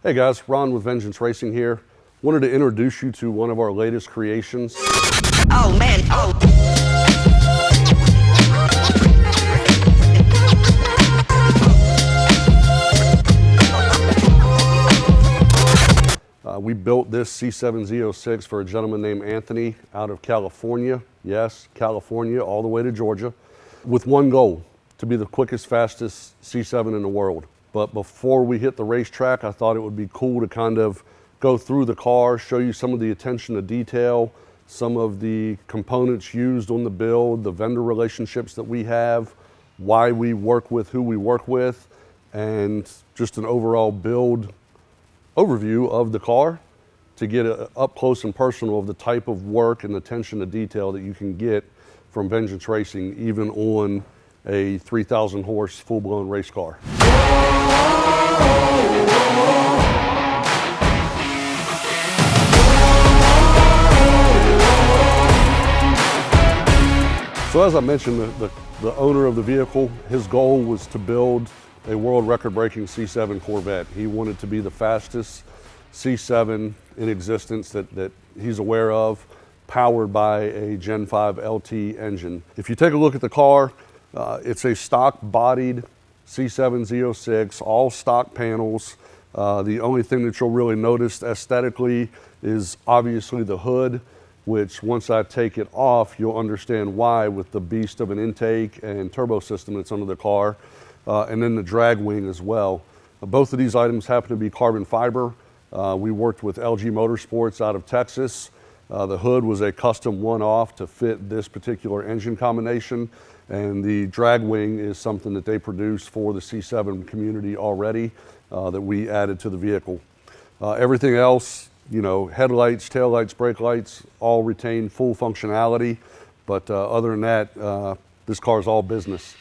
Hey guys, Ron with Vengeance Racing here. Wanted to introduce you to one of our latest creations. Oh man, oh. We built this C7 Z06 for a gentleman named Anthony out of California. Yes, California, all the way to Georgia, with one goal, to be the quickest, fastest C7 in the world. But before we hit the racetrack, I thought it would be cool to kind of go through the car, show you some of the attention to detail, some of the components used on the build, the vendor relationships that we have, why we work with who we work with, and just an overall build overview of the car to get up close and personal of the type of work and attention to detail that you can get from Vengeance Racing, even on a 3,000 horse full-blown race car. So as I mentioned, the owner of the vehicle, his goal was to build a world record-breaking C7 Corvette. He wanted to be the fastest C7 in existence that he's aware of, powered by a Gen 5 LT engine. If you take a look at the car, it's a stock-bodied C7 Z06, all stock panels. The only thing that you'll really notice aesthetically is obviously the hood, which once I take it off, you'll understand why with the beast of an intake and turbo system that's under the car, and then the drag wing as well. Both of these items happen to be carbon fiber. We worked with LG Motorsports out of Texas. The hood was a custom one-off to fit this particular engine combination, and the drag wing is something that they produce for the C7 community already that we added to the vehicle. Everything else, you know, headlights, taillights, brake lights, all retain full functionality, but other than that, this car is all business.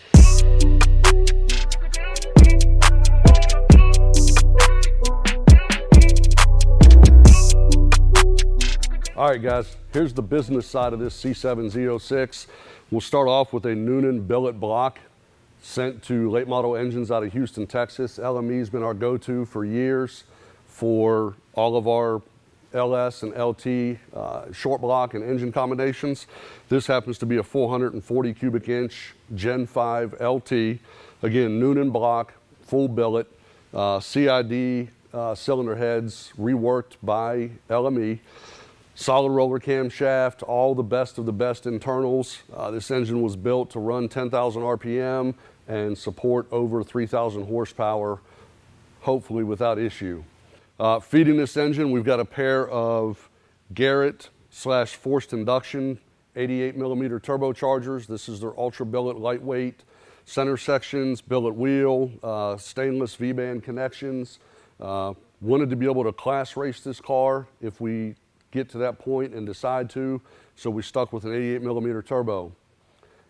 All right, guys, here's the business side of this C7 Z06. We'll start off with a Noonan billet block sent to late model engines out of Houston, Texas. LME's been our go-to for years for all of our LS and LT short block and engine combinations. This happens to be a 440 cubic inch Gen 5 LT. Again, Noonan block, full billet, CID cylinder heads reworked by LME. Solid roller camshaft, all the best of the best internals. This engine was built to run 10,000 RPM and support over 3,000 horsepower, hopefully without issue. Feeding this engine, we've got a pair of Garrett/forced induction 88 millimeter turbochargers. This is their ultra billet lightweight center sections, billet wheel, stainless V-band connections. Wanted to be able to class race this car if we get to that point and decide to, so we stuck with an 88 millimeter turbo.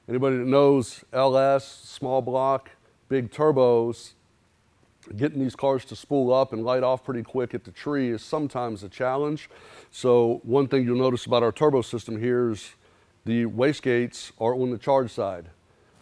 Anybody that knows LS, small block, big turbos, getting these cars to spool up and light off pretty quick at the tree is sometimes a challenge. So one thing you'll notice about our turbo system here is the wastegates are on the charge side.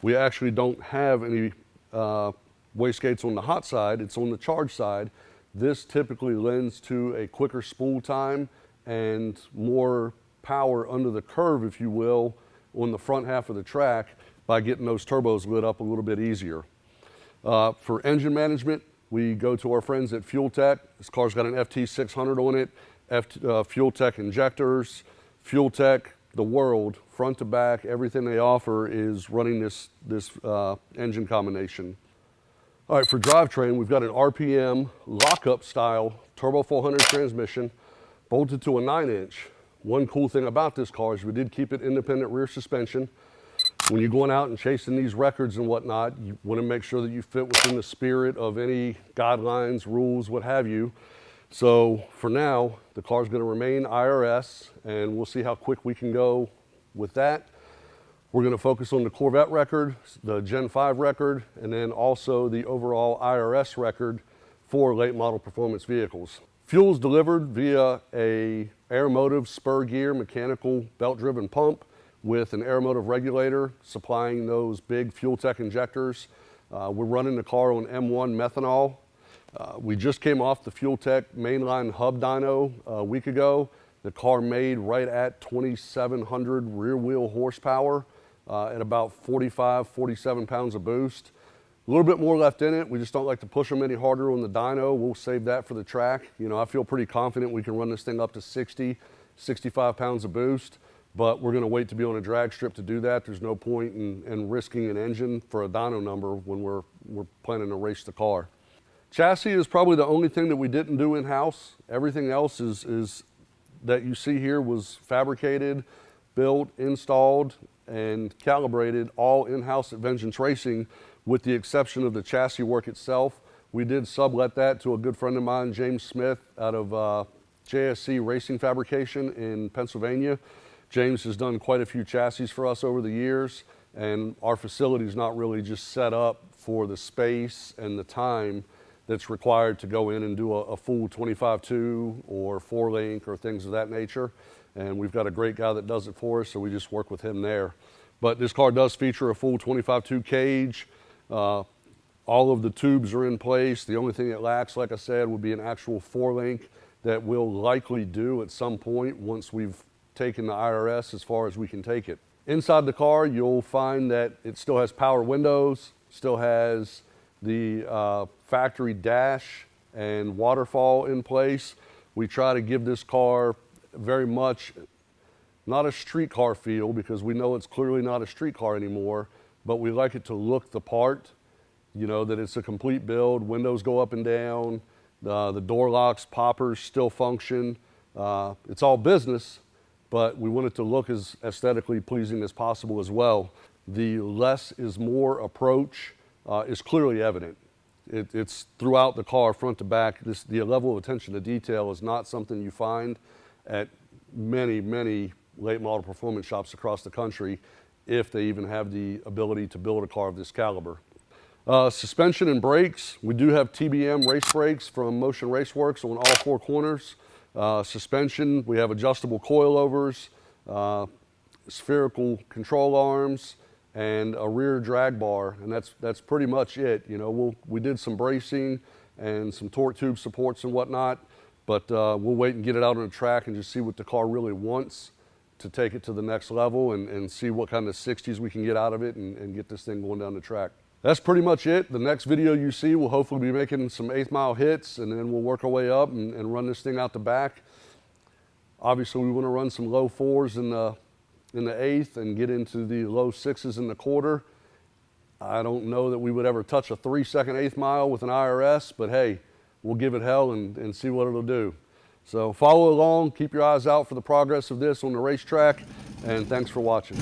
We actually don't have any wastegates on the hot side, it's on the charge side. This typically lends to a quicker spool time and more power under the curve, if you will, on the front half of the track by getting those turbos lit up a little bit easier. For engine management, we go to our friends at Fuel Tech. This car's got an FT600 on it, Fuel Tech injectors. Fuel Tech, the world, front to back, everything they offer is running this engine combination. All right, for drivetrain, we've got an RPM lockup style turbo 400 transmission, bolted to a 9-inch. One cool thing about this car is we did keep it independent rear suspension. When you're going out and chasing these records and whatnot, you want to make sure that you fit within the spirit of any guidelines, rules, what have you. So for now, the car's going to remain IRS, and we'll see how quick we can go with that. We're going to focus on the Corvette record, the Gen 5 record, and then also the overall IRS record for late model performance vehicles. Fuel is delivered via a Aeromotive spur gear mechanical belt-driven pump with an Aeromotive regulator supplying those big Fuel Tech injectors. We're running the car on M1 methanol. We just came off the Fuel Tech mainline hub dyno a week ago. The car made right at 2,700 rear wheel horsepower at about 45, 47 pounds of boost. A little bit more left in it. We just don't like to push them any harder on the dyno. We'll save that for the track. You know, I feel pretty confident we can run this thing up to 60, 65 pounds of boost, but we're gonna wait to be on a drag strip to do that. There's no point in risking an engine for a dyno number when we're planning to race the car. Chassis is probably the only thing that we didn't do in-house. Everything else is that you see here was fabricated, built, installed, and calibrated all in-house at Vengeance Racing, with the exception of the chassis work itself. We did sublet that to a good friend of mine, James Smith, out of JSC Racing Fabrication in Pennsylvania. James has done quite a few chassis for us over the years, and our facility is not really just set up for the space and the time that's required to go in and do a full 25-2 or 4-link or things of that nature. And we've got a great guy that does it for us, so we just work with him there. But this car does feature a full 25-2 cage. All of the tubes are in place. The only thing it lacks, like I said, would be an actual 4-link that we'll likely do at some point once we've taken the IRS as far as we can take it. Inside the car, you'll find that it still has power windows, still has the factory dash and waterfall in place. We try to give this car very much not a street car feel, because we know it's clearly not a street car anymore, but we like it to look the part, you know, that it's a complete build. Windows go up and down, the door locks, poppers still function. It's all business, but we want it to look as aesthetically pleasing as possible as well. The less is more approach is clearly evident. It's throughout the car, front to back. The level of attention to detail is not something you find at many, many late model performance shops across the country, if they even have the ability to build a car of this caliber. Suspension and brakes, we do have TBM race brakes from Motion Raceworks on all 4 corners. Suspension, we have adjustable coilovers, spherical control arms, and a rear drag bar, and that's pretty much it. You know, we did some bracing and some torque tube supports and whatnot, but we'll wait and get it out on the track and just see what the car really wants to take it to the next level, and see what kind of 60s we can get out of it and get this thing going down the track. That's pretty much it. The next video you see will hopefully be making some 8th mile hits, and then we'll work our way up and run this thing out the back. Obviously, we want to run some low 4s in the 8th and get into the low 6s in the quarter. I don't know that we would ever touch a 3-second 8th mile with an IRS, but hey, we'll give it hell and see what it'll do. So follow along, keep your eyes out for the progress of this on the racetrack, and thanks for watching.